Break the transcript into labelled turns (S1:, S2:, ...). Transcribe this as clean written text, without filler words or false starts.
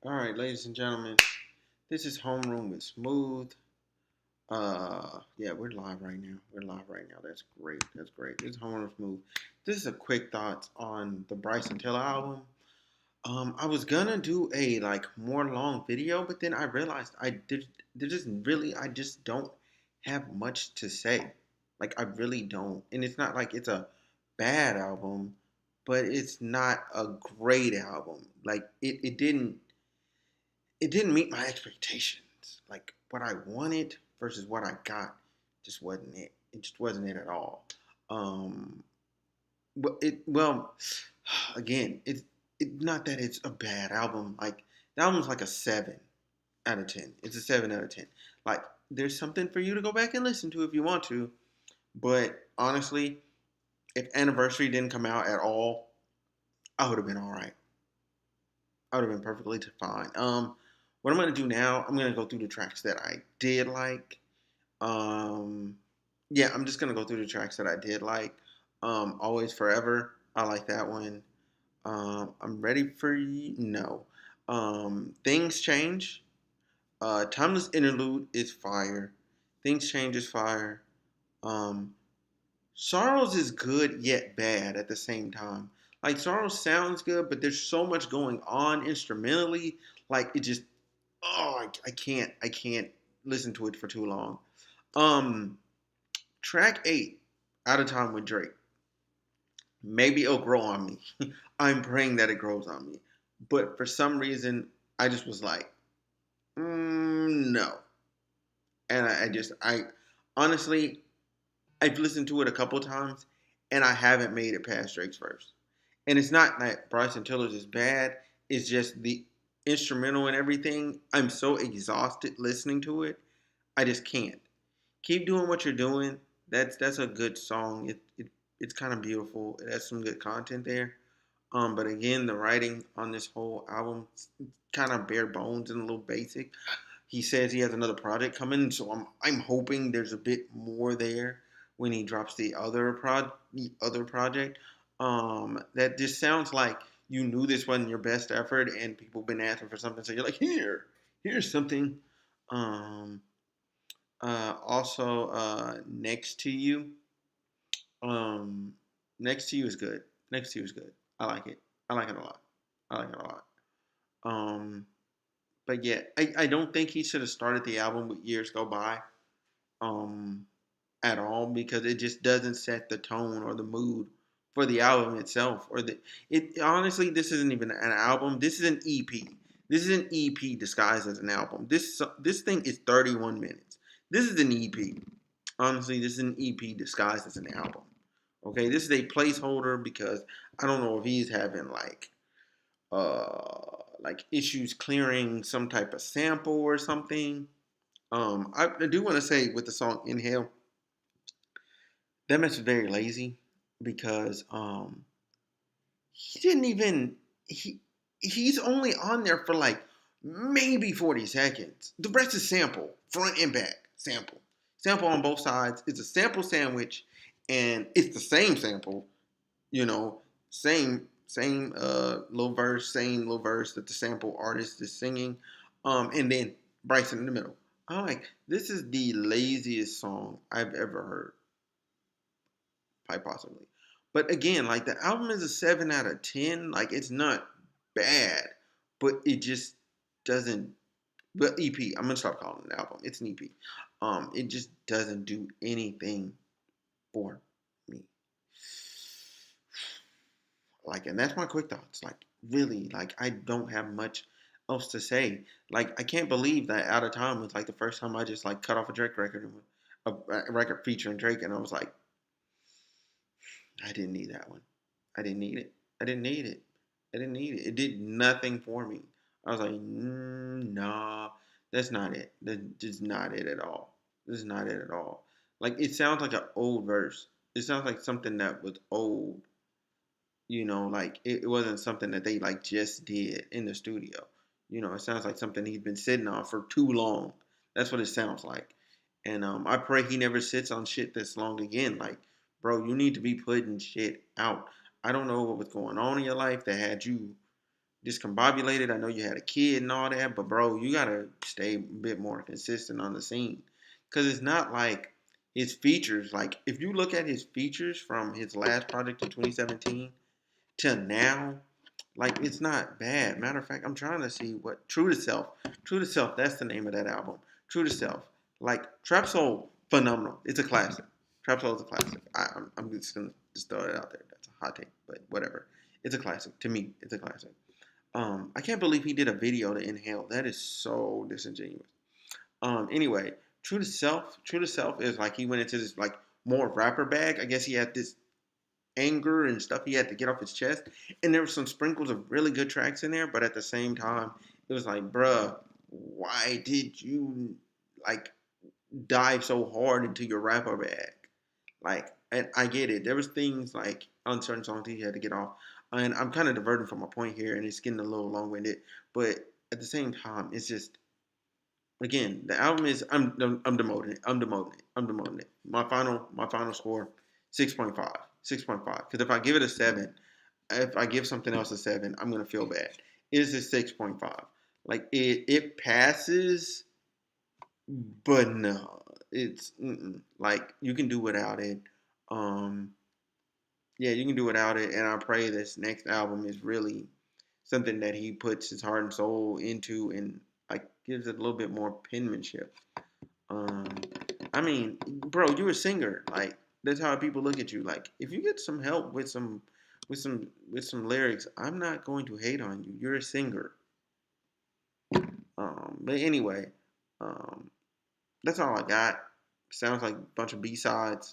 S1: All right, ladies and gentlemen. This is Homeroom with Smooth. Yeah, we're live right now. We're live right now. That's great. That's great. This is Homeroom with Smooth. This is a quick thoughts on the Bryson Tiller album. I was gonna do a like more long video, but then I realized there just really I just don't have much to say. Like I really don't, and it's not like it's a bad album, but it's not a great album. Like it didn't meet my expectations. Like what I wanted versus what I got just wasn't it. It just wasn't it at all. Um, but again, it's not that it's a bad album. Like the album's like a 7 out of 10. It's a 7 out of 10. Like there's something for you to go back and listen to if you want to. But honestly, if Anniversary didn't come out at all, I would have been all right. I would have been perfectly fine. What I'm gonna do now, I'm gonna go through the tracks that I did like. Um, yeah, I'm just gonna go through the tracks that I did like. Always Forever, I like that one. I'm ready for you. No. Things Change. Timeless Interlude is fire. Things Change is fire. Um, Sorrows is good yet bad at the same time. Like Sorrows sounds good, but there's so much going on instrumentally. Like it just I can't listen to it for too long. Um, Track 8, Out of Time with Drake. Maybe it'll grow on me. I'm praying that it grows on me. But for some reason, I just was like, no. And I honestly, I've listened to it a couple times, and I haven't made it past Drake's verse. And it's not that Bryson Tiller's is bad. It's just the instrumental and everything. I'm so exhausted listening to it. I just can't. Keep doing what you're doing. That's a good song. It's kind of beautiful. It has some good content there. But again, the writing on this whole album kind of bare bones and a little basic. He says he has another project coming, so I'm hoping there's a bit more there when he drops the other project. That just sounds like you knew this wasn't your best effort, and people been asking for something, so you're like, here's something. Um, Also, Next to You. Um, Next to You is good. Next to You is good. I like it. I like it a lot. I like it a lot. Um, but yeah, I don't think he should have started the album with Years Go By um, at all because it just doesn't set the tone or the mood for the album itself. Or the it honestly, this isn't even an album. This is an EP. This is an EP disguised as an album. This thing is 31 minutes. This is an EP. Honestly, this is an EP disguised as an album. Okay, this is a placeholder because I don't know if he's having like issues clearing some type of sample or something. I do want to say with the song Inhale, that mess was very lazy because he didn't even he's only on there for like maybe 40 seconds. The rest is sample, front and back, sample. Sample on both sides. It's a sample sandwich and it's the same sample, you know, same little verse that the sample artist is singing. And then Bryson in the middle. I'm like, this is the laziest song I've ever heard, quite possibly. But again, like the album is a 7 out of 10. Like it's not bad, but it just doesn't. But EP, I'm gonna stop calling it an album. It's an EP. It just doesn't do anything for me. Like, and that's my quick thoughts. Like, really, like I don't have much else to say. Like, I can't believe that Out of Time was like the first time I just like cut off a Drake record, a record featuring Drake, and I was like, I didn't need that one. I didn't need it. I didn't need it. I didn't need it. It did nothing for me. I was like, nah, that's not it. That's not it at all. This is not it at all. Like, it sounds like an old verse. It sounds like something that was old. Like it wasn't something that they like just did in the studio. It sounds like something he's been sitting on for too long. That's what it sounds like. And I pray he never sits on shit this long again. Like, bro, you need to be putting shit out. I don't know what was going on in your life that had you discombobulated. I know you had a kid and all that, but bro, you gotta stay a bit more consistent on the scene, because it's not like his features. Like if you look at his features from his last project in 2017 till now, like it's not bad. Matter of fact, I'm trying to see what True to Self. True to Self. That's the name of that album. True to Self. Like Trap Soul, phenomenal. It's a classic. Trap Soul is a classic. I'm just gonna just throw it out there. That's a hot take, but whatever. It's a classic to me. It's a classic. I can't believe he did a video to Inhale. That is so disingenuous. Anyway, True to Self. True to Self is like he went into this like more rapper bag. I guess he had this anger and stuff he had to get off his chest. And there were some sprinkles of really good tracks in there, but at the same time, it was like, bruh, why did you like dive so hard into your rapper bag? Like, and I get it. There was things like on certain songs he had to get off. And I'm kind of diverting from my point here, and it's getting a little long-winded. But at the same time, it's just again, the album is I'm demoting it. I'm demoting it. I'm demoting it. My final score 6.5. 6.5. Because if I give it a 7, if I give something else a 7, I'm gonna feel bad. It is a 6.5. Like it passes, but no, it's like you can do without it. Um, yeah, you can do without it, and I pray this next album is really something that he puts his heart and soul into, and like gives it a little bit more penmanship. Um, I mean, bro, you're a singer. Like that's how people look at you. Like if you get some help with some lyrics, I'm not going to hate on you. You're a singer. But anyway, um, that's all I got. Sounds like a bunch of B sides.